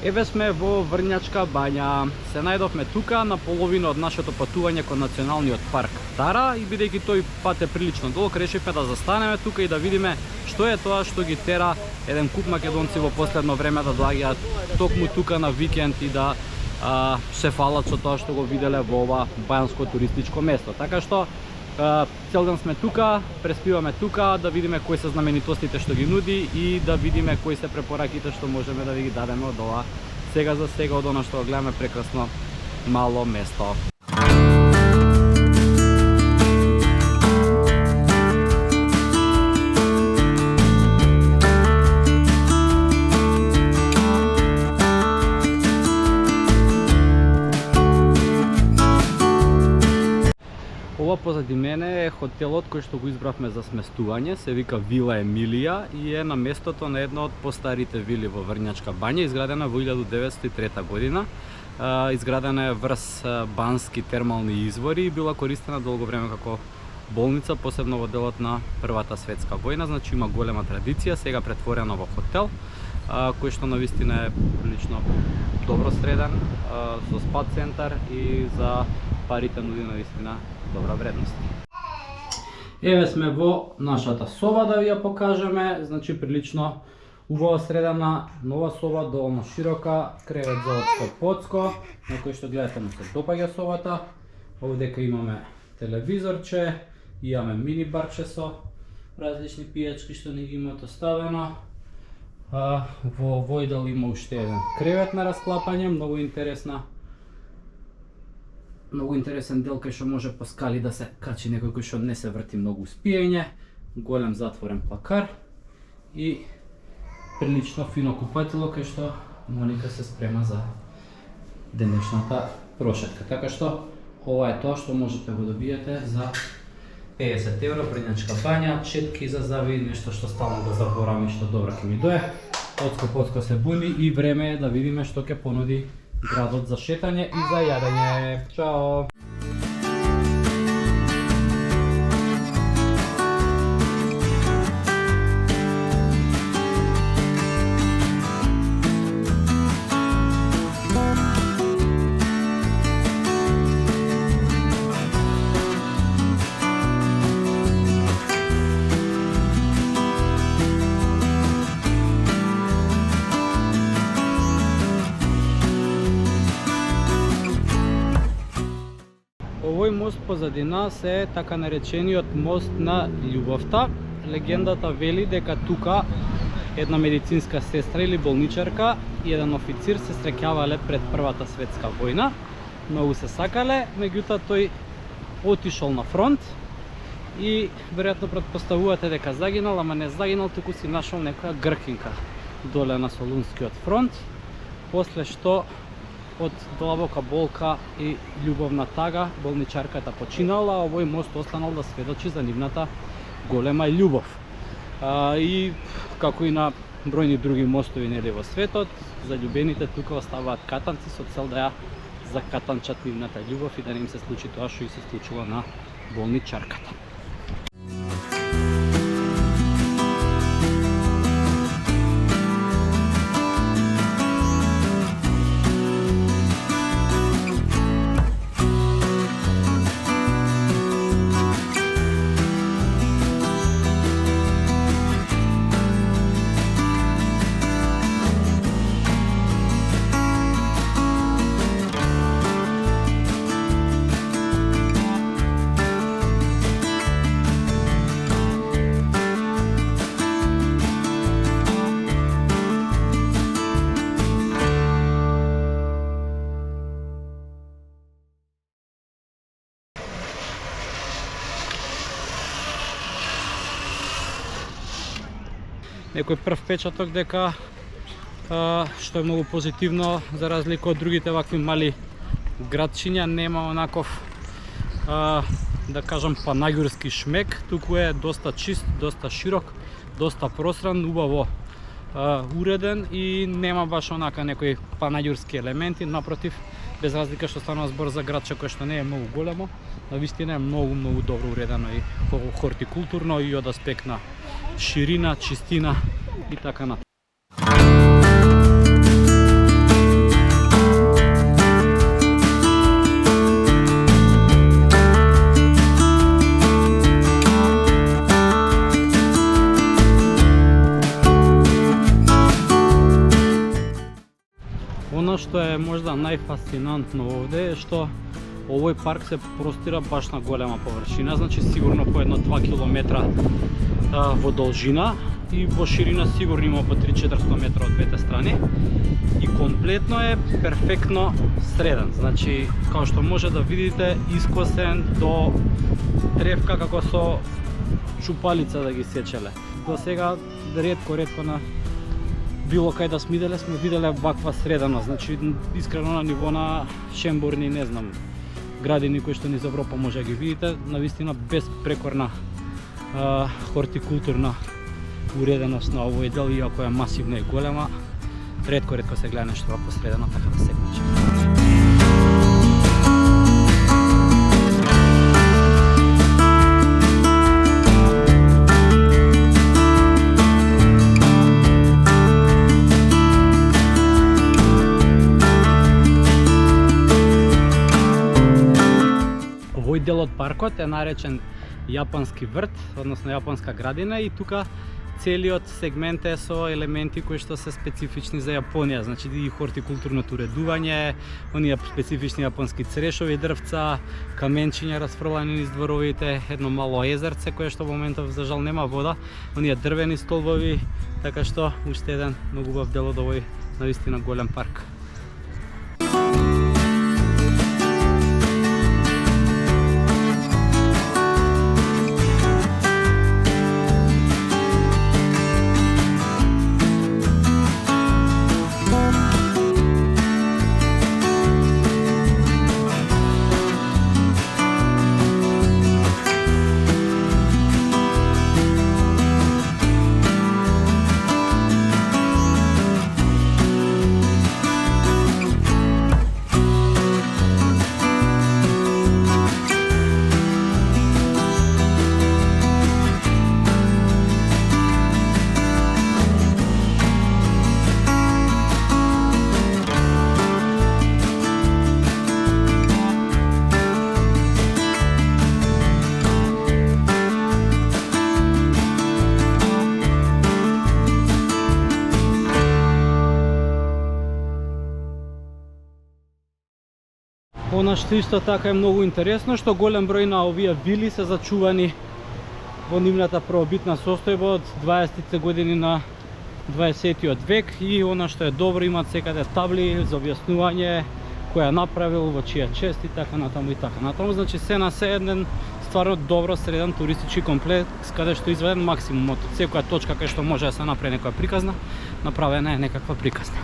Еве сме во Врњачка бања. Се најдовме тука на половина од нашето патување кон Националниот парк Тара и бидејќи тој пат е прилично долг, решивме да застанеме тука и да видиме што е тоа што ги тера еден куп македонци во последно време да доаѓаат токму тука на викенд и да се фалат со тоа што го виделе во ова бајанско туристичко место. Така што цел ден сме тука, преспиваме тука, да видиме кои се знаменитостите што ги нуди и да видиме кои се препораките што можеме да ви ги дадеме од ова сега за сега од она што го гледаме прекрасно мало место. Ова позади мене е хотелот кој што го избравме за сместување, се вика Вила Емилија и е на местото на една од постарите вили во Врњачка бања, изградена во 1903 година. Изградена е врз бански термални извори и била користена долго време како болница, посебно во делот на Првата светска војна, значи има голема традиција, сега претворена во хотел, кој што навистина е прилично добро среден, со спа центар и за парите нуди навистина добра вредност. Еве сме во нашата соба да ви ја покажеме, значи прилично убаво средена нова соба, доволно широка, кревет за отско-подско, на кој што гледате му се допаѓа собата. Овдека имаме телевизорче, имаме мини барче со различни пијачки што ни ги имат оставено. Во овој дел има уште еден кревет на расклапање, многу интересен дел кај што може по скали да се качи некој кој што не се врти многу успиење, голем затворен плакар и прилично фино купатило кај што Моника се спрема за денешната прошетка. Така што ова е тоа што можете го добиете за 50 евро, Врњачка бања, четки за завиди, нешто што стално го заборавам и што добро ќе ми дое. Отско-подско се буни и време е да видиме што ќе понуди градот за шетање и за јадење. Чао! Овој мост позади нас е така наречениот мост на љубовта. Легендата вели дека тука една медицинска сестра или болничарка и еден официр се среќавале пред Првата светска војна. Многу се сакале, меѓутоа тој отишол на фронт и веројатно претпоставувате дека загинал, ама не загинал, туку си нашол некоја гркинка доле на Солунскиот фронт, после што од длабока болка и љубовна тага болничарката починала, а овој мост останал да сведочи за нивната голема љубов. И како и на бројни други мостови нели во светот, заљубените тука оставаат катанци со цел да ја закатанчат нивната љубов и да не им се случи тоа што и се случило на болничарката. Некој прв печаток дека што е многу позитивно за разлика од другите вакви мали градчиња, нема онаков да кажам панаѓурски шмек, туку е доста чист, доста широк, доста простран, убаво уреден и нема баш онака некои панаѓурски елементи, напротив, без разлика што станува збор за градче кој што не е многу големо, навистина е многу добро уредено и хортикултурно и од аспект на ширина, чистина и така натаму. Она што е можда најфасцинантно овде е што овој парк се простира баш на голема површина, значи сигурно по 1-2 километра во должина и во ширина сигурно има по 3-400 метра од двете страни и комплетно е перфектно среден, значи како што може да видите искосен до древка како со чупалица да ги сечеле. До сега ретко на било кај да сме виделе ваква средена, значи искрено на ниво на Шенбурни, не знам, градини кои што низ Европа може да ги видите, навистина безпрекорна хортикултурна уреденост на овој дел, иако е масивна и голема, ретко се гледа нешто вакво средено така да се кучи. Овој дел од паркот е наречен Јапонски врт, односно Јапонска градина, и тука целиот сегмент е со елементи кои што се специфични за Јапонија, значи и хортикултурното уредување, оние специфични јапонски црешови дрвца, каменчиња расфрлани низ дворовите, едно мало езерце кое што во моментов за жал нема вода, оние дрвени столбови, така што уште еден многу убав дел од овој навистина голем парк. Она што исто така е многу интересно, што голем број на овие вили се зачувани во нивната првобитна состојба од 20-те години на 20-тиот век, и она што е добро, имаат секаде табли за објаснување која направил, во чија чест и така натаму и така натаму. Значи се на се еден стварно добро среден туристички комплекс каде што изведен максимумот од секоја точка кај што може да се направи некоја приказна, направена е некаква приказна.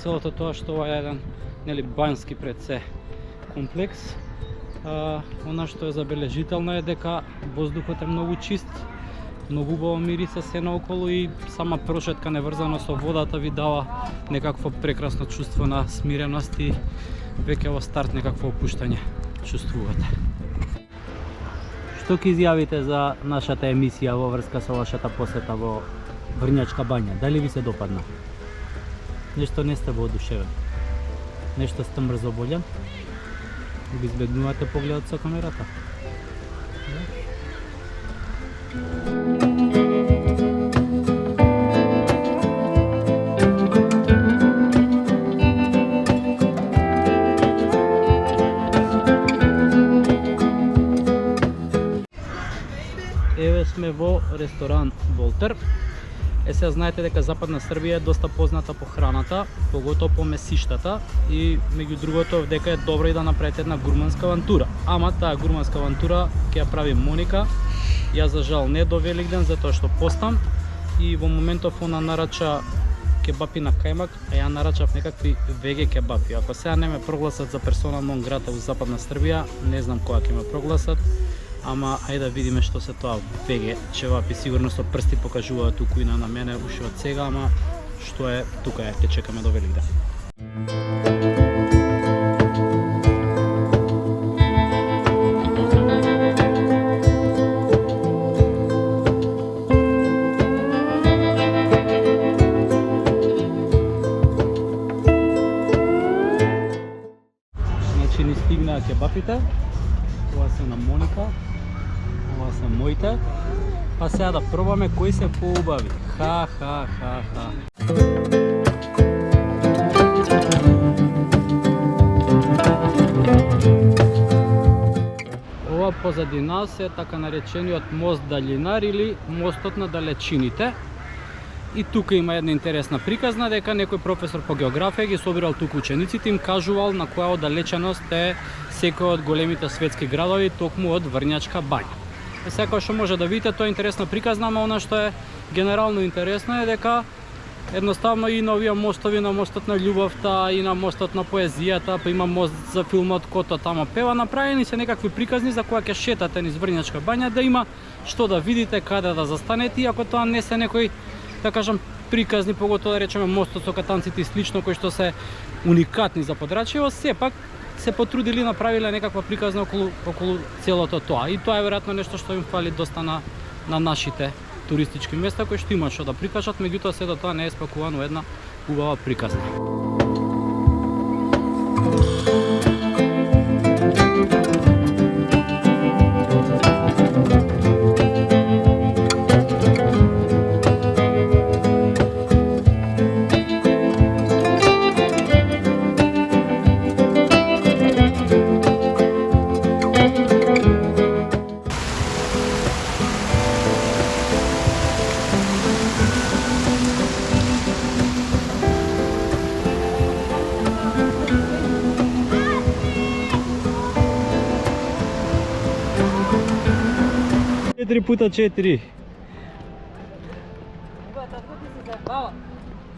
Целото тоа што ова е еден бански пред се комплекс, она што е забележително е дека воздухот е многу чист, многу убаво мириса се наоколу и сама прошетка неврзана со водата ви дава некакво прекрасно чувство на смиреност и веќе во старт некакво опуштање чувствувате. Што ќе изјавите за нашата емисија во врска со вашата посета во Врњачка бања? Дали ви се допадна? Нешто не сте воодушевен? Нешто сте мрзоболен? Ви избегнувате погледот со камерата? Еве сме во ресторан Волтер. Сега знаете дека Западна Србија е доста позната по храната, поготово по месиштата, и меѓу другото дека е добро и да направите една гурманска авантура. Ама таа гурманска авантура ќе ја прави Моника. Јас за жал не до Великден затоа што постам, и во моментов она нарача кебапи на кајмак, а ја нарачав некакви веге кебапи. Ако сега не ме прогласат за персона нон грата во Западна Србија, не знам кога ќе ме прогласат, ама ајде да видиме што се тоа веге кебапи. Сигурно со прсти покажуваат туку и на мене уште од сега, ама што е тука е, ќе чекаме до Великден. Значи ни стигнаа кебапите. Ова се на Моника, ова се моите. Па сега да пробаме кои се поубави. Ха. Ова позади нас е така наречениот мост Далинар или мостот на далечините. И тука има една интересна приказна дека некој професор по географија ги собирал туку учениците, им кажувал на која оддалеченост е секој од големите светски градови токму од Врњачка бања. Секој што може да видите, тоа е интересна приказна, ама она што е генерално интересно е дека едноставно и на овие мостови, на мостот на љубовта и на мостот на поезијата, па има мост за филмот Кото тама пева, направени се некакви приказни за која ќе шетате низ Врњачка бања, да има што да видите, каде да застанете, иако тоа не се некои, да кажам, приказни, поготоа да речеме мостот со катанците и слично, кои што се уникатни за Подрачево, сепак се потрудили направиле некаква приказна околу целото тоа. И тоа е веројатно нешто што им фали доста на нашите туристички места, кои што имаат што да прикажат, меѓутоа се до тоа не е спакувано една убава приказна. Четири пута 4.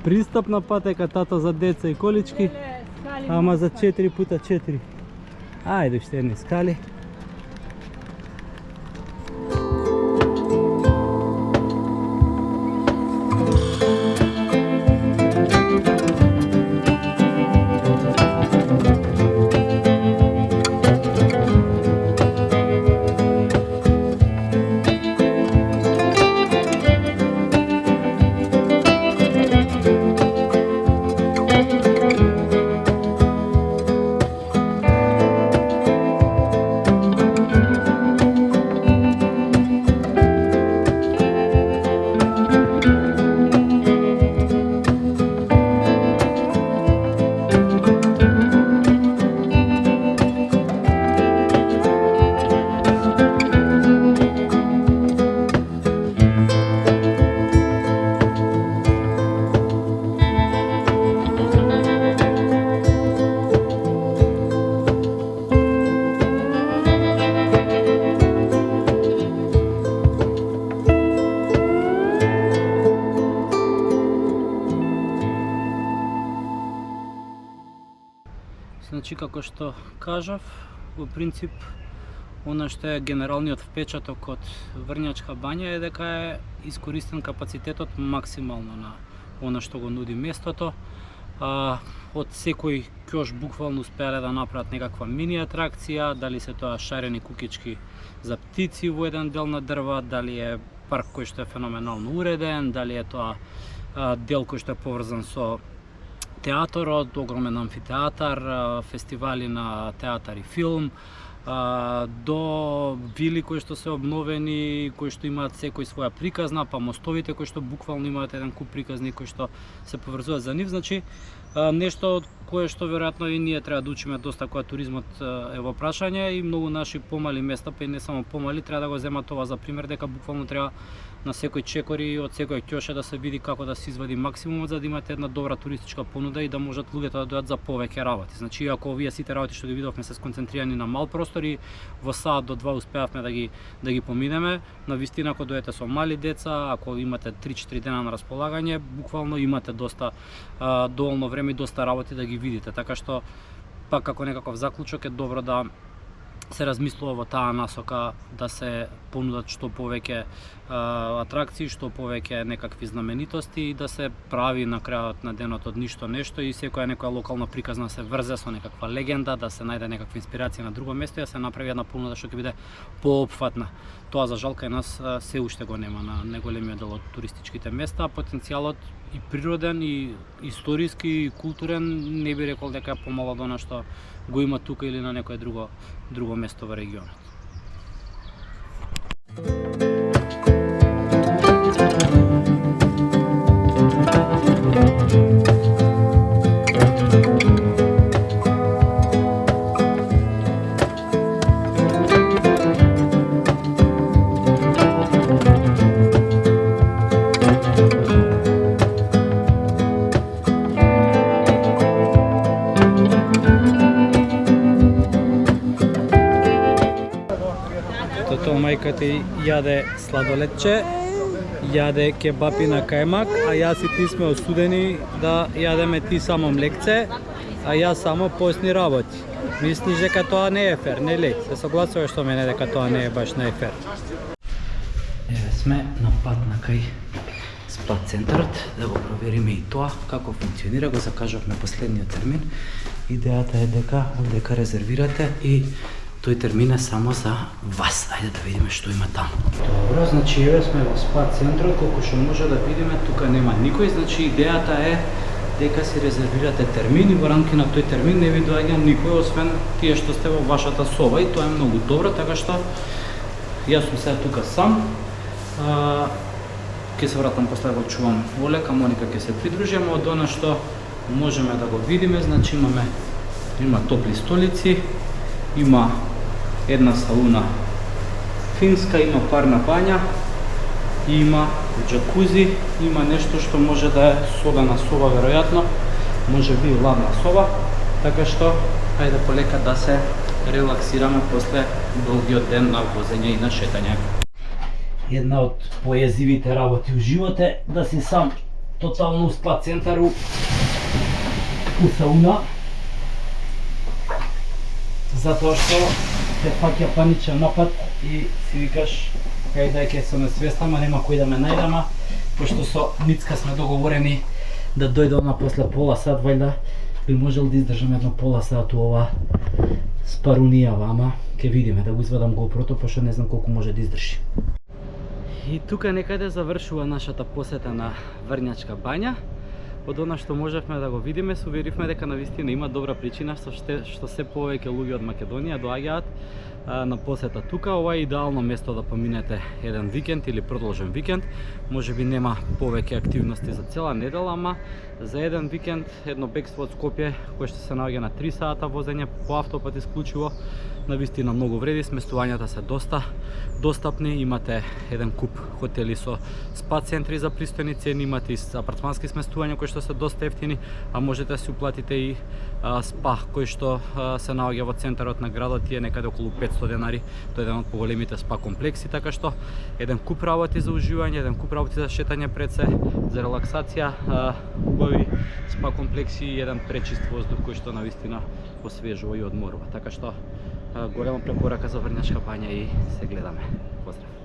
Пристапна патека, тато, за деца и колички, ама за 4 пута 4. Ајде уште едни скали. Значи, како што кажав, во принцип, она што е генералниот впечаток од Врњачка бања е дека е искористен капацитетот максимално на она што го нуди местото. Од секој ќош буквално успеале да направат некаква мини атракција, дали се тоа шарени кукички за птици во еден дел на дрва, дали е парк кој што е феноменално уреден, дали е тоа дел кој што е поврзан со театарот, огромен амфитеатар, фестивали на театар и филм, до вили кои што се обновени, кои што имаат секој своја приказна, па мостовите кои што буквално имаат еден куп приказни кои што се поврзуваат за нив. Значи, Нешто од кое што веројатно и ние треба да учиме доста кога туризмот е во прашање, и многу наши помали места, па и не само помали, треба да го земат ова за пример, дека буквално треба на секој чекори од секој ќоше да се види како да се извади максимумот за да имате една добра туристичка понуда и да можат луѓето да дојдат за повеќе работи. Значи, ако овие сите работи што ги видовме се сконцентрирани на мал простор и во саат до 2 успеавме да ги поминеме, на вистина ако дојдете со мали деца, ако имате 3-4 дена на располагање, буквално имате доста доволно време и доста работи да ги видите. Така што пак како некаков заклучок е добро да се размислува во таа насока, да се понудат што повеќе атракции, што повеќе некакви знаменитости и да се прави на крајот на денот од ништо нешто и некоја локална приказна се врзе со некаква легенда, да се најде некаква инспирација на друго место и да се направи една понуда што ќе биде поопфатна. Тоа за жал кај нас се уште го нема на неголемиот дел од туристичките места, а потенцијалот и природен, и историски, и културен не би рекол дека е помало од она што го има тука или на некое друго место во регионот. Мајката јаде сладоледче, јаде кебапи на кајмак, а јас и ти сме осудени да јадеме ти само млекце, а јас само постни работи. Мислиш дека тоа не е фер, нели? Се согласуваш што мене дека тоа не е баш најфер. Еве сме на пат на кај спа центарот, да го провериме и тоа како функционира, го закажавме последниот термин. Идејата е дека овдека резервирате и тој термин е само за вас. Ајде да видиме што има таму. Добро, значи еве сме во спа центрот, колку што може да видиме, тука нема никој, значи идејата е дека си резервирате термин и во рамки на тој термин не ви доаѓа никој освен тие што сте во вашата соба и тоа е многу добро, така што јас сум сега тука сам. Ќе се вратам после го чувам Олека, Моника ќе се придружиме од она што можеме да го видиме, значи има топли столици, има една сауна финска, има парна бања, има џакузи, има нешто што може да е собена соба веројатно, може би ладна соба, така што ајде полека да се релаксираме после долгиот ден на возење и на шетање. Една од поезивите работи у живот е да си сам тотално у спа центару у сауна, затоа што те фаќа паничен напад и си викаш кај ќе се несвестам, а нема кој да ме најдама, пошто со Мицка сме договорени да дојде она после пола сат, вајда би можел да издржам едно пола сат у ова спарунија, ама ќе видиме, да го извадам GoPro-то, пошто не знам колку може да издржи. И тука некаде завршува нашата посета на Врњачка бања. Од она што можевме да го видиме, се уверивме дека навистина има добра причина што се повеќе луѓе од Македонија доаѓаат на посета тука. Ова е идеално место да поминете еден викенд или продолжен викенд. Можеби нема повеќе активности за цела недела, ама за еден викенд, едно бегство од Скопје, кое што се наоѓа на 3 сата возење по автопат исклучиво, навистина многу вреди, сместувањата се доста достапни, имате еден куп хотели со спа центри за пристојни цени, имате и апартмански сместувања кои што се доста ефтини, а можете да си уплатите и спа кој што се наоѓа во центарот на градот и е некаде околу 500 денари, тоа е еден од поголемите спа комплекси, така што еден куп работи за уживање, еден куп работи за шетање пред се, за релаксација, убави спа комплекси и еден пречист воздух кој што навистина освежува и одморува. Така што голема препорака за Врњачка бања и се гледаме. Поздрав!